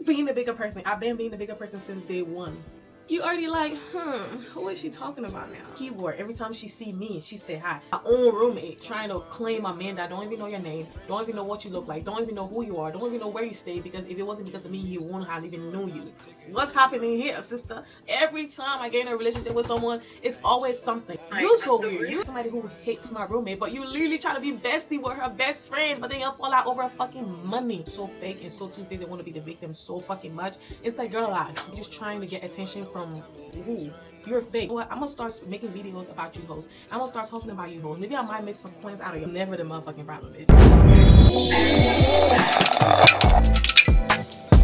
being the bigger person. I've been being the bigger person since day one. You already like, who is she talking about now? Keyword, every time she see me, she say hi. My own roommate trying to claim a man that don't even know your name, don't even know what you look like, don't even know who you are, don't even know where you stay, because if it wasn't because of me, he wouldn't have even known you. What's happening here, sister? Every time I get in a relationship with someone, it's always something. You're so weird. You're somebody who hates my roommate, but you literally try to be bestie with her best friend, but then you'll fall out over her fucking money. So fake and so two-faced. They want to be the victim so fucking much. It's like, girl, you're just trying to get attention from who? You're fake. You know what? I'm gonna start making videos about you hoes. I'm gonna start talking about you hoes. Maybe I might make some coins out of you. Never the motherfucking problem, bitch.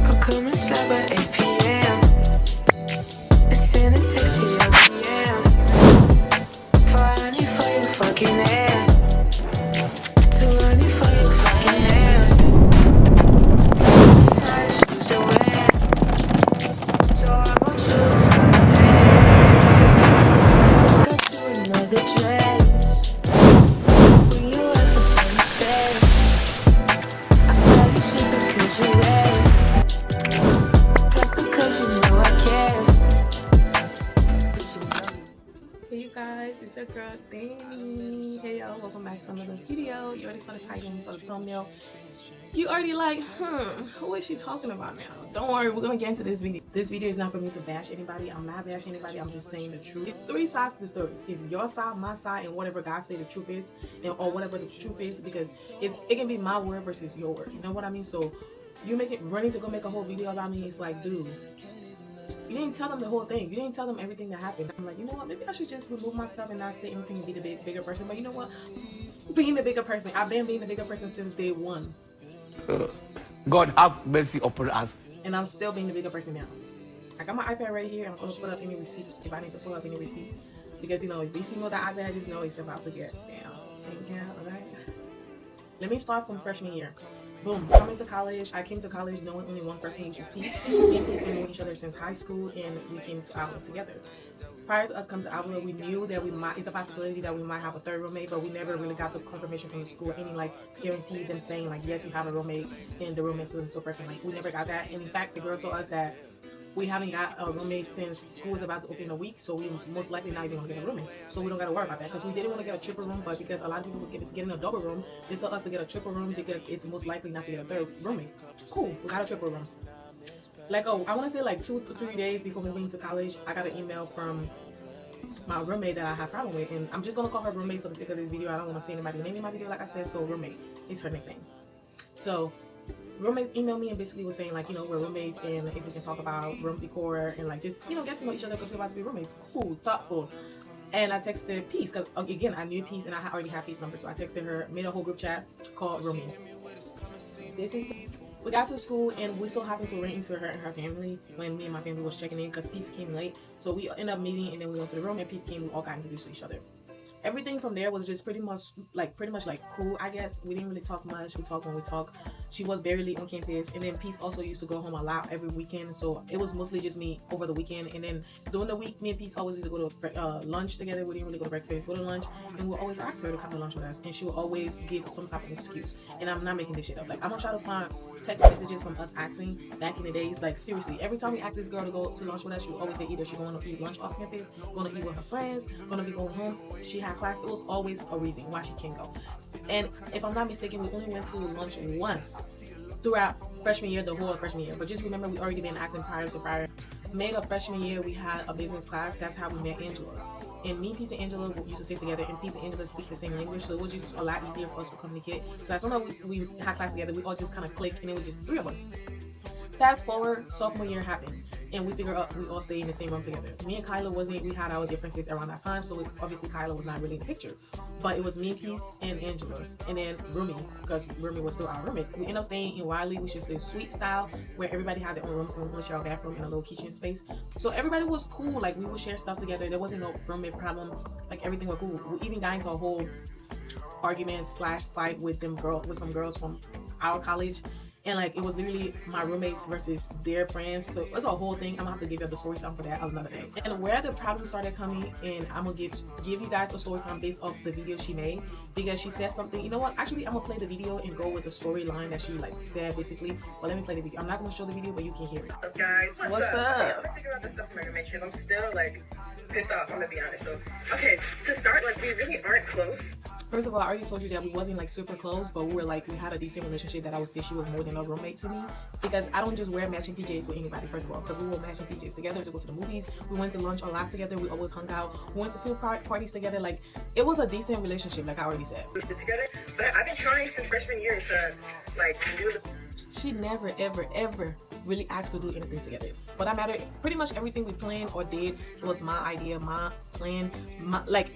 I'll come and slap at 8 p.m. and send a text to your DM. Find you for your fucking ass. To run you for your fucking ass. I choose to wear. So I want you got you another dress. Bring your ass up on the stairs. I buy you shit because you're ready. Hey you guys, it's your girl Dani. Hey y'all, welcome back to another video. You already saw the title, you saw the thumbnail. You already like, who is she talking about now? Don't worry, we're gonna get into this video. This video is not for me to bash anybody. I'm not bashing anybody, I'm just saying the truth. It's three sides to the story. It's your side, my side, and whatever God say the truth is, or whatever the truth is, because it can be my word versus your word. You know what I mean? So you make it running to go make a whole video about me. It's like, dude, you didn't tell them the whole thing. You didn't tell them everything that happened. I'm like, you know what? Maybe I should just remove myself and not say anything and be the bigger person. But you know what? Being the bigger person. I've been being the bigger person since day one. God have mercy upon us. And I'm still being the bigger person now. I got my iPad right here. I'm going to put up any receipts if I need to put up any receipts. Because, you know, if you see me with the iPad, just know it's about to get down. Yeah, alright? Let me start from freshman year. Boom, coming to college. I came to college knowing only one person, which is Peace. Me and Peace been knowing each other since high school, and we came to Avila together. Prior to us coming to Avila, we knew that it's a possibility that we might have a third roommate, but we never really got the confirmation from the school, any like guarantee them saying like, yes, you have a roommate, and the roommate so person. Like, we never got that. And in fact, the girl told us that we haven't got a roommate since school is about to open in a week, so we most likely not even gonna get a roommate. So we don't gotta worry about that, because we didn't want to get a triple room, but because a lot of people were getting a double room, they told us to get a triple room because it's most likely not to get a third roommate. Cool, we got a triple room. Like, I want to say like 2 to 3 days before moving to college, I got an email from my roommate that I have a problem with, and I'm just gonna call her roommate for the sake of this video. I don't want to say anybody's name in my video, like I said, so roommate is her nickname. So roommate emailed me and basically was saying like, you know, we're roommates and if we can talk about room decor and like just, you know, get to know each other because we're about to be roommates. Cool, thoughtful. And I texted Peace because again, I knew Peace and I already had Peace number, so I texted her, made a whole group chat called roommates. We got to school and we still happened to run into her and her family when me and my family was checking in because Peace came late. So we ended up meeting and then we went to the room and Peace came. We all got introduced to each other. Everything from there was just pretty much like cool, I guess. We didn't really talk much. We talked when we talk. She was very late on campus, and then Peace also used to go home a lot every weekend, so it was mostly just me over the weekend. And then during the week, me and Peace always used to go to lunch together. We didn't really go to breakfast, go to lunch, and we'll always ask her to come to lunch with us, and she will always give some type of excuse. And I'm not making this shit up. Like, I'm gonna try to find text messages from us asking back in the days. Like, seriously, every time we ask this girl to go to lunch with us, she would always say either she's going to eat lunch off campus, going to eat with her friends, going to be going home. She had class. It was always a reason why she can't go. And if I'm not mistaken, we only went to lunch once throughout freshman year, the whole of freshman year. But just remember, we already been asking prior. Made of freshman year, we had a business class. That's how we met Angela. And me, Peace, and Angela used to sit together, and Peace and Angela speak the same language, so it was just a lot easier for us to communicate. So as soon as we had class together, we all just kind of clicked, and it was just 3 of us. Fast forward, sophomore year happened, and we figured out we all stayed in the same room together. Me and Kyla we had our differences around that time, so obviously Kyla was not really in the picture. But it was me, Peace, and Angela, and then Rumi, because Rumi was still our roommate. We ended up staying in Wiley, which is the suite style, where everybody had their own room, so we would share a bathroom and a little kitchen space. So everybody was cool, like we would share stuff together. There wasn't no roommate problem, like everything was cool. We even got into a whole argument / fight with some girls from our college. and like it was literally my roommates versus their friends. So it's a whole thing. I'm gonna have to give you the story time for that another day. And where the problem started coming, and I'm gonna give you guys a story time based off the video she made, because she said something. You know what? Actually, I'm gonna play the video and go with the storyline that she like said basically. But let me play the video. I'm not gonna show the video, but you can hear it. Guys, what's up? Okay, I'm gonna figure out this stuff for my roommate because I'm still like pissed off. I'm gonna be honest. So, okay, to start, like we really aren't close. First of all, I already told you that we wasn't like super close, but we had a decent relationship that I would say she was more than a roommate to me, because I don't just wear matching PJs with anybody, first of all, because we wore matching PJs together to go to the movies. We went to lunch a lot together. We always hung out. We went to few parties together. Like, it was a decent relationship, like I already said. We did together, but I've been trying since freshman year to like do the... She never, ever really asked to do anything together. For that matter, pretty much everything we planned or did was my idea, my plan, like...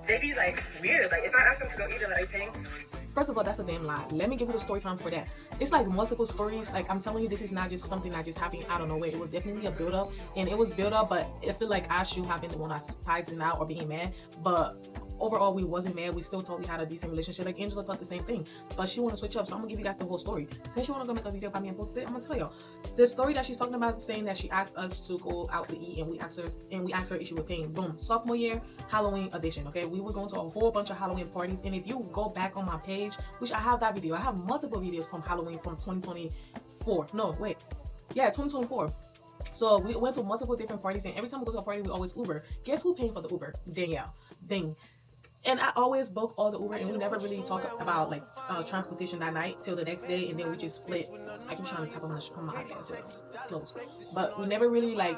They be like weird. Like if I ask them to go eat, are they paying? First of all, that's a damn lie. Let me give you the story time for that. It's like multiple stories. Like I'm telling you, this is not just something that just happened out of nowhere. It was definitely a build up, and it was build up. But I feel like I should have been the one that's spicing out or being mad. But overall, we wasn't mad. We still thought we had a decent relationship. Like Angela thought the same thing, but she want to switch up. So I'm gonna give you guys the whole story. Since you want to go make a video about me and post it, I'm gonna tell y'all the story that she's talking about, saying that she asked us to go out to eat, and we asked her if she was paying. Boom, sophomore year, Halloween edition. Okay, we were going to a whole bunch of Halloween parties, and if you go back on my page, which I have that video, I have multiple videos from Halloween from 2024. No, wait, yeah, 2024. So we went to multiple different parties, and every time we go to a party, we always Uber. Guess who paying for the Uber? Danielle. Ding. And I always book all the Uber, and we never really talk about like transportation that night till the next day, and then we just split. I keep trying to tap on my iPad so it's close, but we never really like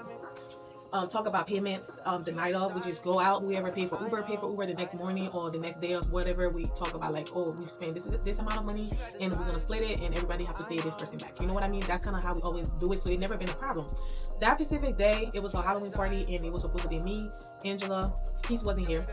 talk about payments the night of. We just go out, whoever pay for Uber the next morning or the next day or whatever. We talk about like, oh, we've spent this amount of money and we're gonna split it, and everybody have to pay this person back. You know what I mean? That's kind of how we always do it, so it never been a problem. That specific day, it was a Halloween party, and it was supposed to be me, Angela, Peace wasn't here,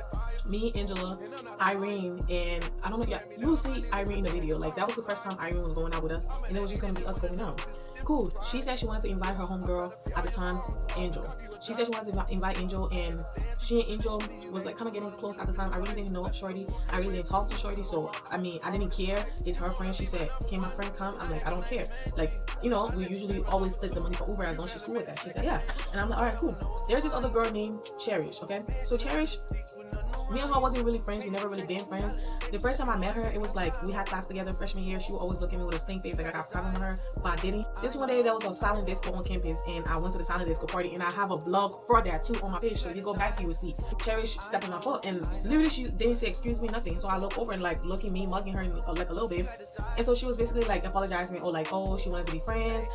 me, Angela, Irene, and I don't know, yeah, you'll see Irene in the video. Like that was the first time Irene was going out with us, and it was just gonna be us going out. Cool. She said she wanted to invite her homegirl at the time, Angel. She said she wanted to invite Angel, and she and Angel was like kind of getting close at the time. I really didn't know Shorty. I really didn't talk to Shorty, so I mean, I didn't care. It's her friend. She said, "Can my friend come?" I'm like, I don't care. Like, you know, we usually always split the money for Uber as long as she's cool with that. She said, yeah. And I'm like, all right, cool. There's this other girl named Cherish, okay? So Cherish, me and her wasn't really friends. We never really been friends. The first time I met her, it was like we had class together freshman year. She would always look at me with a stink face like I got a problem with her, but I didn't. This one day there was a silent disco on campus, and I went to the silent disco party, and I have a blog for that too on my page. So if you go back, you will see Cherish stepped on my foot, and literally she didn't say excuse me, nothing. So I look over and like looking me, mugging her like a little bit, and so she was basically like apologizing, or like, oh, she wanted to be friends.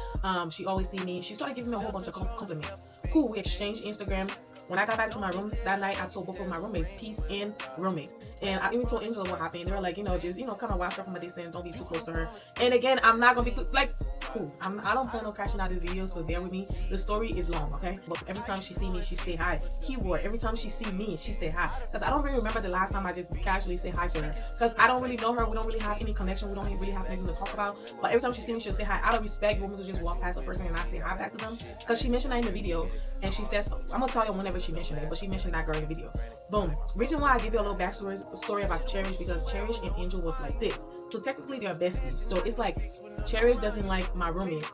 She always see me. She started giving me a whole bunch of compliments. Cool. We exchanged Instagram. When I got back to my room that night, I told both of my roommates, Peace and roommate. And I even told Angela what happened. They were like, you know, just, you know, kind of watch her from a distance. Don't be too close to her. And again, I'm not going to be like, cool. I don't plan on crashing out this video, so bear with me. The story is long, okay? But every time she see me, she say hi. Keyword, every time she see me, she say hi. Because I don't really remember the last time I just casually say hi to her. Because I don't really know her. We don't really have any connection. We don't really have anything to talk about. But every time she see me, she'll say hi. Out of respect, you want me to just walk past a person and I say hi back to them? Because she mentioned that in the video. And she says, I'm going to tell you whenever she mentioned it. But she mentioned that girl in the video. Boom. Reason why I give you a little backstory about Cherish, because Cherish and Angel was like this. So technically they're besties. So it's like Cherish doesn't like my roommate,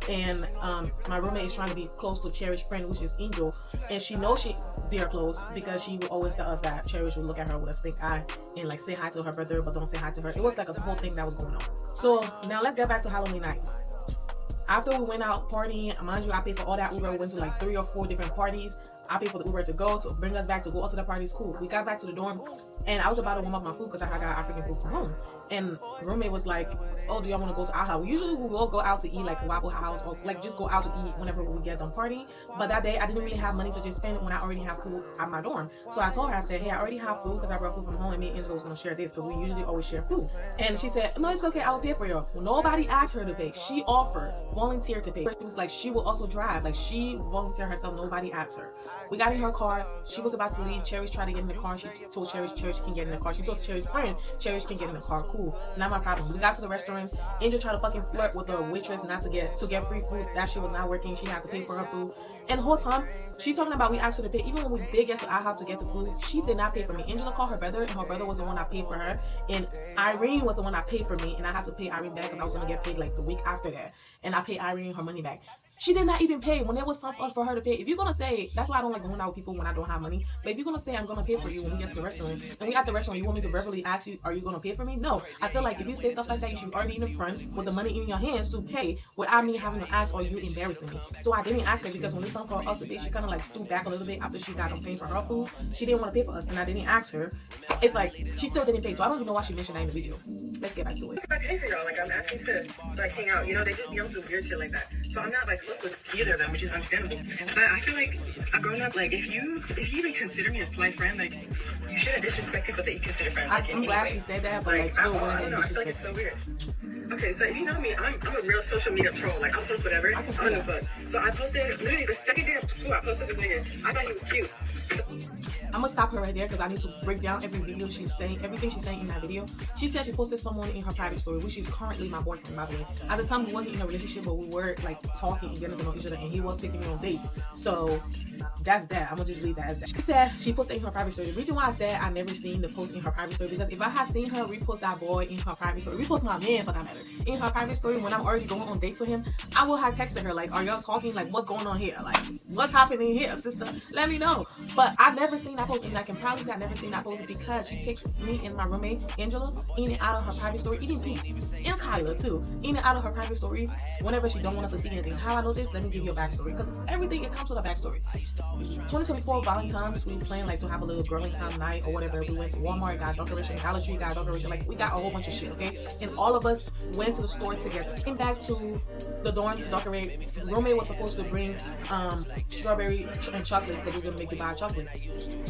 and my roommate is trying to be close to Cherish's friend, which is Angel, and she knows they're close because she would always tell us that Cherish would look at her with a stink eye and like say hi to her brother, but don't say hi to her. It was like a whole thing that was going on. So now let's get back to Halloween night. After we went out partying, mind you, I paid for all that Uber. We went to like 3 or 4 different parties. I paid for the Uber to go, to bring us back, to go out to the parties. Cool. We got back to the dorm, and I was about to warm up my food because I got African food from home. And roommate was like, oh, do y'all want to go to Avila? Usually we will go out to eat like Waffle House, or like just go out to eat whenever we get done partying. But that day I didn't really have money to just spend when I already have food at my dorm. So I told her, I said, hey, I already have food because I brought food from home, and me and Angela was going to share this because we usually always share food. And she said, no, it's okay, I will pay for you. Nobody asked her to pay. She offered, volunteered to pay. It was like she will also drive. Like she volunteered herself. Nobody asked her. We got in her car. She was about to leave. Cherish tried to get in the car. She told Cherish can get in the car. She told Cherish's friend Cherish can get in the car. Cool. Not my problem. We got to the restaurant. restaurants. Angel tried to fucking flirt with the waitress not to get free food. That shit was not working. She had to pay for her food. And the whole time, she talking about we asked her to pay. Even when we did get to IHOP to get the food, she did not pay for me. Angela called her brother, and her brother was the one that paid for her. And Irene was the one that paid for me, and I had to pay Irene back because I was gonna get paid like the week after that. And I paid Irene her money back. She did not even pay when there was something for her to pay. If you're gonna say, that's why I don't like going out with people when I don't have money. But if you're gonna say I'm gonna pay for you when we get to the restaurant, and we at the restaurant, you want me to verbally ask you, are you gonna pay for me? No. I feel like if you say stuff like that, you should already in the front with the money in your hands to pay without me having to ask or you embarrassing me. So I didn't ask her because when it's time for us to pay, she kind of like stooped back a little bit after she got done paying for her food. She didn't want to pay for us, and I didn't ask her. It's like she still didn't pay, so I don't even know why she mentioned that in the video. Let's get back to it. I pay for y'all, like I'm asking to like hang out. You know, they just be on some weird shit like that. So I'm not like close with either of them, which is understandable. But I feel like I've grown up like if you even consider me a slight friend, like you shouldn't disrespect people that you consider friends. Like, I'm glad she said that, but like still I don't know. I feel like it's so weird. Okay, so if you know me, I'm a real social media troll. Like I'll post whatever. I don't give a fuck. So I posted literally the second day of school. I posted this nigga. I thought he was cute. I'm gonna stop her right there because I need to break down every video she's saying, everything she's saying in that video. She said she posted someone in her private story, which is currently my boyfriend, by the way. At the time, we wasn't in a relationship, but we were like talking and getting to know each other, and he was taking me on dates. So that's that. I'm gonna just leave that as that. She said she posted in her private story. The reason why I said I never seen the post in her private story because if I had seen her repost that boy in her private story, repost my man for that matter, in her private story when I'm already going on dates with him, I would have texted her like, "Are y'all talking? Like, what's going on here? Like, what's happening here, sister? Let me know." But I've never seen that post, and I can probably say I've never seen that post because she takes me and my roommate Angela in and out of her private story, eating peace, and Kyla too, in and out of her private story whenever she don't want us to see anything. How I know this? Let me give you a backstory because everything it comes with a backstory. 2024 Valentine's, we planned like to have a little girling time night or whatever. We went to Walmart, got decoration, Dollar Tree, got decoration, like we got a whole bunch of shit, okay? And all of us went to the store together. Came back to the dorm to decorate. The roommate was supposed to bring strawberry and chocolate because we were gonna make you buy chocolate.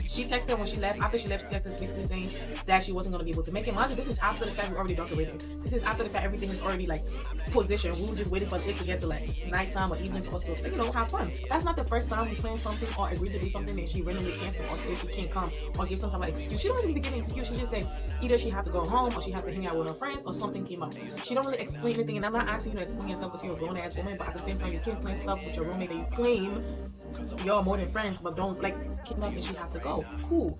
She texted when she left. After she left, she texted basically saying that she wasn't gonna be able to make it. Mind you, this is after the fact we already decorated. This is after the fact everything is already like positioned. We were just waiting for it to get to like nighttime or evening for us to, you know, have fun. That's not the first time we planned something or agreed to do something that she randomly canceled or say she can't come or give some type of excuse. She don't even give an excuse. She just say either she have to go home or she have to hang out with her friends or something came up. She don't really explain anything, and I'm not asking you to explain yourself because you're a grown ass woman, but at the same time you can't plan stuff with your roommate that you claim y'all more than friends, but don't like came up and she have to go. Cool.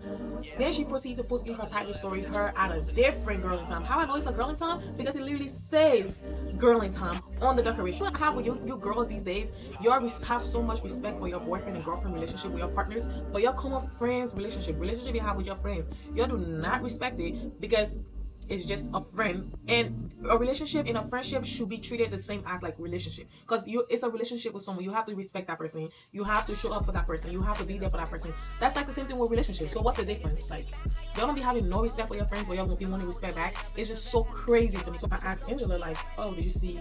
Then she proceeded to post in her private story her at a different girling time. How I know it's a girling time? Because it literally says girling time on the decoration. How with you girls these days, y'all have so much respect for your boyfriend and girlfriend relationship with your partners, but your common friends relationship you have with your friends, y'all do not respect it because it's just a friend, and a relationship and a friendship should be treated the same as like relationship because it's a relationship with someone. You have to respect that person, you have to show up for that person, you have to be there for that person. That's like the same thing with relationships. So what's the difference? Like y'all don't be having no respect for your friends, but y'all won't be wanting respect back. It's just so crazy to me. So I asked Angela like, oh, did you see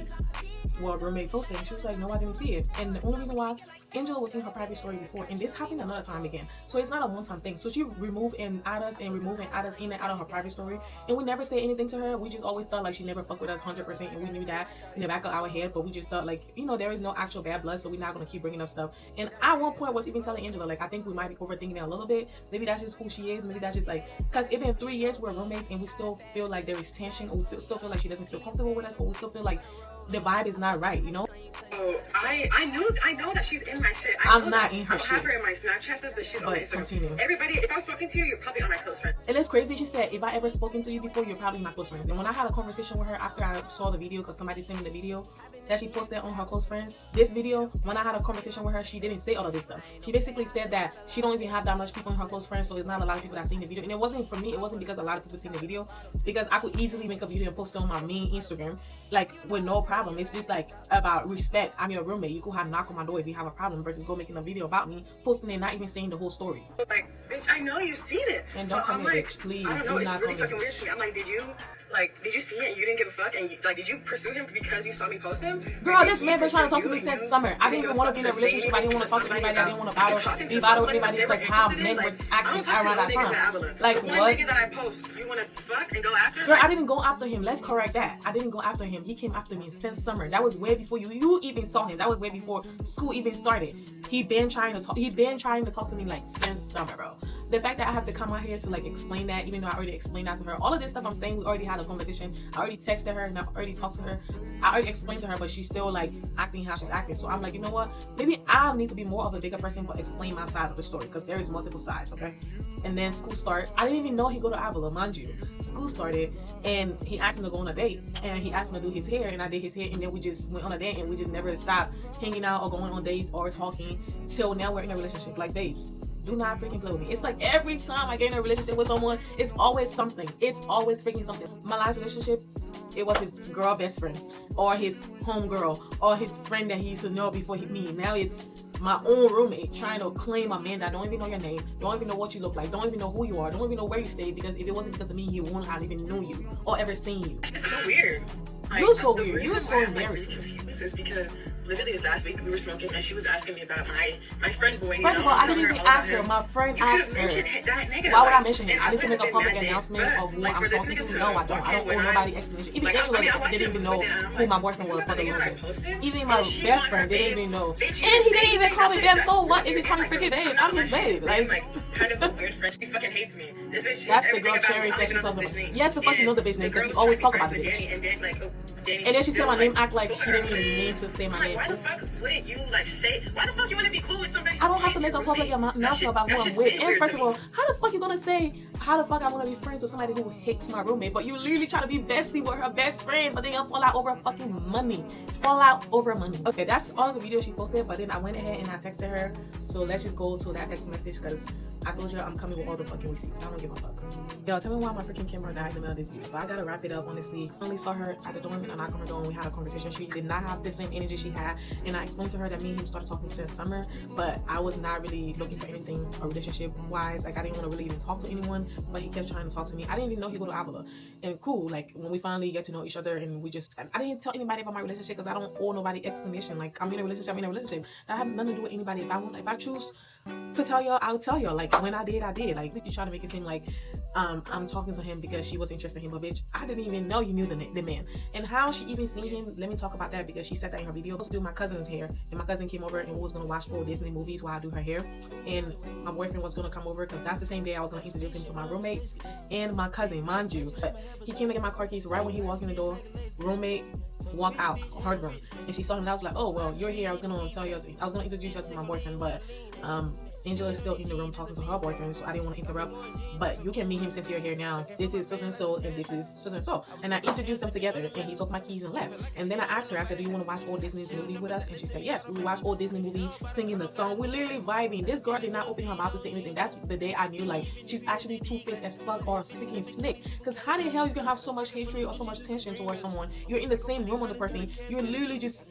what roommate posted? And she was like, no, I didn't see it. And the only reason why, Angela was in her private story before, and this happened another time again. So it's not a one-time thing. So she remove and add us in and out of her private story, and we never say anything to her. We just always thought like she never fucked with us 100%, and we knew that in the back of our head, but we just thought like, you know, there is no actual bad blood, so we're not gonna keep bringing up stuff. And at one point was even telling Angela like, I think we might be overthinking it a little bit. Maybe that's just who she is. Maybe that's just like, because it's been 3 years we're roommates and we still feel like there is tension, or we still feel like she doesn't feel comfortable with us, or we still feel like the vibe is not right, you know? Oh, I know that she's in my shit. I'm not in her I'll shit. have her in my Snapchat stuff, but she's on my Instagram. Continue. Everybody, if I've spoken to you, you're probably on my close friend. And it's crazy. She said, if I ever spoken to you before, you're probably my close friend. And when I had a conversation with her after I saw the video, because somebody sent me the video that she posted on her close friends, this video, when I had a conversation with her, she didn't say all of this stuff. She basically said that she don't even have that much people in her close friends, so there's not a lot of people that seen the video. And it wasn't for me, it wasn't because a lot of people seen the video, because I could easily make a video and post it on my main Instagram, like with no problem. It's just like about respect. I'm your roommate. You could have knock on my door if you have a problem versus go making a video about me, posting it, not even saying the whole story. Like, bitch, I know you've seen it. And don't come I'm here, like, bitch, please. I don't know, Do it's not really come fucking here. weird to me. I'm like, did you see it and you didn't give a fuck? And did you pursue him because you saw me post him? Girl, this man been trying to talk to me since summer. I didn't even want to be in a relationship. I didn't want to talk to anybody. I didn't want to battle with anybody because how men were acting around that time. Like what? what? Nigga that I post, you want to fuck and go after? Girl, I didn't go after him. Let's correct that. I didn't go after him. He came after me since summer. That was way before you even saw him. That was way before school even started. He been trying to talk to me like since summer, bro. the fact that I have to come out here to like explain that, even though I already explained that to her, all of this stuff I'm saying, we already had a conversation. I already texted her and I already talked to her. I already explained to her, but she's still like acting how she's acting. So I'm like, you know what? Maybe I need to be more of a bigger person but explain my side of the story, because there is multiple sides, okay? And then school started. I didn't even know he'd go to Avila, mind you. School started and he asked me to go on a date and he asked me to do his hair and I did his hair, and then we just went on a date and we just never stopped hanging out or going on dates or talking till now we're in a relationship. Like, babes, do not freaking play with me. It's like every time I get in a relationship with someone, it's always something. It's always freaking something. My last relationship, it was his girl best friend or his homegirl or his friend that he used to know before me. Now it's my own roommate trying to claim a man that don't even know your name, don't even know what you look like, don't even know who you are, don't even know where you stay, because if it wasn't because of me, he wouldn't have even known you or ever seen you. It's so weird. Like, You're so weird. You're so embarrassing. I'm really confused is because literally last week we were smoking and she was asking me about my friend boy. First of all, I didn't even ask her. My friend asked her. Why would I mention him? I need to make a public announcement of who I'm talking to. No, I don't. I don't owe nobody explanation. Even Angela didn't even know who my boyfriend was for the longest. Even my best friend didn't even know. And he didn't even call me babe. So what if he called me freaking babe? I'm his babe. Like, kind of a weird friend. She fucking hates me. This bitch. That's the girl Cherish that she's talking about. Yes, the fuck you know the bitch name because you always talk about the bitch. And then she said my name, act like she didn't even mean to say my name. Why the fuck wouldn't you like say? Why the fuck you wouldn't be cool with somebody? I don't have to make a public announcement about who I'm with. And first of all, how the fuck you gonna say how the fuck I wanna be friends with somebody who hates my roommate, but you literally try to be bestie with her best friend, but then you'll fall out over fucking money. Fall out over money. Okay, that's all the videos she posted, but then I went ahead and I texted her. So let's just go to that text message because I told you I'm coming with all the fucking receipts. I don't give a fuck. Yo, tell me why my freaking camera died in the middle of this video. But I gotta wrap it up, honestly. I only saw her at the door and I knocked on her door and we had a conversation. She did not have the same energy she had. And I explained to her that me and him started talking since summer, but I was not really looking for anything a relationship wise. Like, I didn't want to really even talk to anyone, but he kept trying to talk to me. I didn't even know he go to Avila. And cool, like when we finally get to know each other and we just, I didn't tell anybody about my relationship because I don't owe nobody explanation. Like, I'm in a relationship, I'm in a relationship. That have nothing to do with anybody. If I choose to tell y'all, I'll tell y'all. Like, when I did. Like, you try to make it seem like I'm talking to him because she was interested in him, but bitch, I didn't even know you knew the man. And how she even seen him, let me talk about that because she said that in her video. I was doing my cousin's hair and my cousin came over and we was gonna watch old Disney movies while I do her hair, and my boyfriend was gonna come over because that's the same day I was gonna introduce him to my roommates and my cousin, mind you. But he came to get my car keys right when he walked in the door. Roommate walked out her room and she saw him and I was like, oh well, you're here. I was gonna introduce you to my boyfriend, but Angela's still in the room talking to her boyfriend, so I didn't want to interrupt. But you can meet him since you're here now. This is such and so, and this is such and so. And I introduced them together, and he took my keys and left. And then I asked her, I said, do you want to watch old Disney's movie with us? And she said, yes. We watched old Disney movie, singing the song. We're literally vibing. This girl did not open her mouth to say anything. That's the day I knew, like, she's actually two-faced as fuck or a freaking snake. Because how the hell you can have so much hatred or so much tension towards someone? You're in the same room with the person. You're literally just,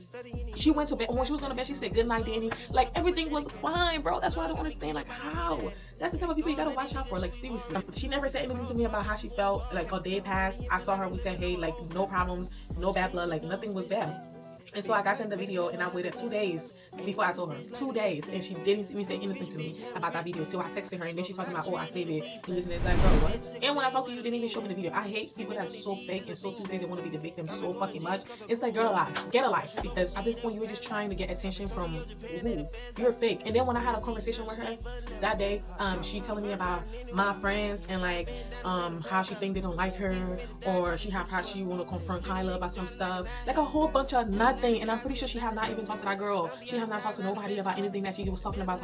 she went to bed. When she was going to bed, she said, good night, Dani. Like, everything was fine, bro. That's why I don't understand, like, how? That's the type of people you gotta watch out for, like, seriously. She never said anything to me about how she felt. Like, a day passed, I saw her, we said hey, like, no problems, no bad blood, like, nothing was bad. And so I got sent the video and I waited 2 days before I told her. 2 days, and she didn't even say anything to me about that video till I texted her, and then she talking about, oh, I saved it and this and that. Like, bro, what? And when I talked to you, you didn't even show me the video. I hate people that's so fake and so two-faced. They want to be the victim so fucking much. It's like, girl, alive, get a life, because at this point you were just trying to get attention from who? You're fake. And then when I had a conversation with her that day, she telling me about my friends and like how she think they don't like her, or she want to confront Kyla about some stuff, like a whole bunch of nothing. And I'm pretty sure she have not even talked to that girl. She have not talked to nobody about anything that she was talking about.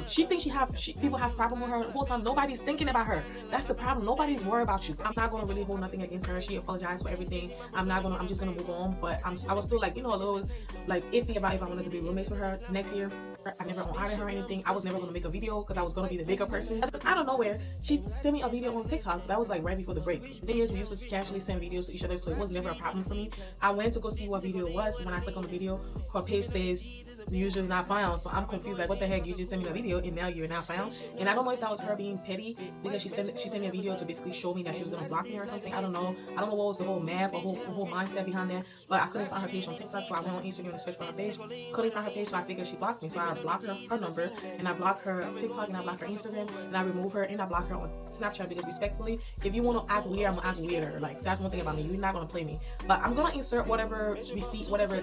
She thinks people have problem with her the whole time. Nobody's thinking about her. That's the problem. Nobody's worried about you. I'm not gonna really hold nothing against her. She apologized for everything. I'm just gonna move on. But I was still like, you know, a little like iffy about if I wanted to be roommates with her next year. I never honored her or anything. I was never gonna make a video because I was gonna be the bigger person. Out of nowhere, she sent me a video on TikTok that was like right before the break. The years we used to casually send videos to each other, so it was never a problem for me. I went to go see what video it was. When I click on the video, her page says the user is not found. So I'm confused, like, what the heck? You just sent me the video and now you're not found. And I don't know if that was her being petty because she sent me a video to basically show me that she was gonna block me or something. I don't know what was the whole math or whole mindset behind that, but I couldn't find her page on TikTok, so I went on Instagram to search for her page. Couldn't find her page, so I figured she blocked me. So I blocked her number, and I blocked her TikTok, and I blocked her Instagram, and I removed her, and I blocked her on Snapchat because respectfully, if you want to act weird, I'm gonna act weirder. Like, that's one thing about me. You're not gonna play me. But I'm gonna insert whatever receipt, whatever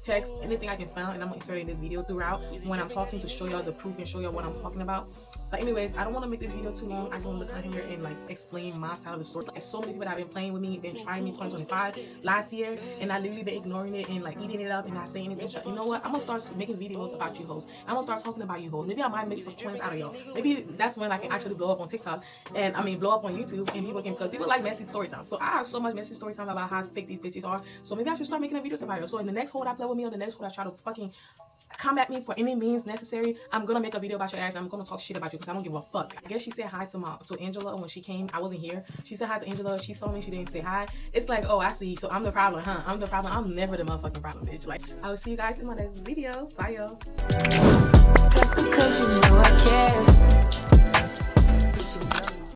text, anything I can find, and I'm inserting this video throughout when I'm talking to show y'all the proof and show y'all what I'm talking about. But anyways, I don't want to make this video too long. I just want to come here and like explain my side of the story. Like, so many people that have been playing with me, been trying me 2025 last year, and I literally been ignoring it and like eating it up and not saying anything. But you know what? I'm gonna start making videos about you hoes. I'm gonna start talking about you hoes. Maybe I might make some twins out of y'all. Maybe that's when I can actually blow up on TikTok, and I mean blow up on YouTube, and people can, because people like messy story time. So I have so much messy story time about how fake these bitches are. So maybe I should start making videos about it. So in the next hoe that play with me, or the next hoe that try to fucking come at me for any means necessary, I'm gonna make a video about your ass. I'm gonna talk shit about you because I don't give a fuck. I guess she said hi to Angela when she came. I wasn't here. She said hi to Angela. She saw me. She didn't say hi. It's like, oh, I see. So I'm the problem, huh? I'm the problem. I'm never the motherfucking problem, bitch. Like, I will see you guys in my next video. Bye, y'all.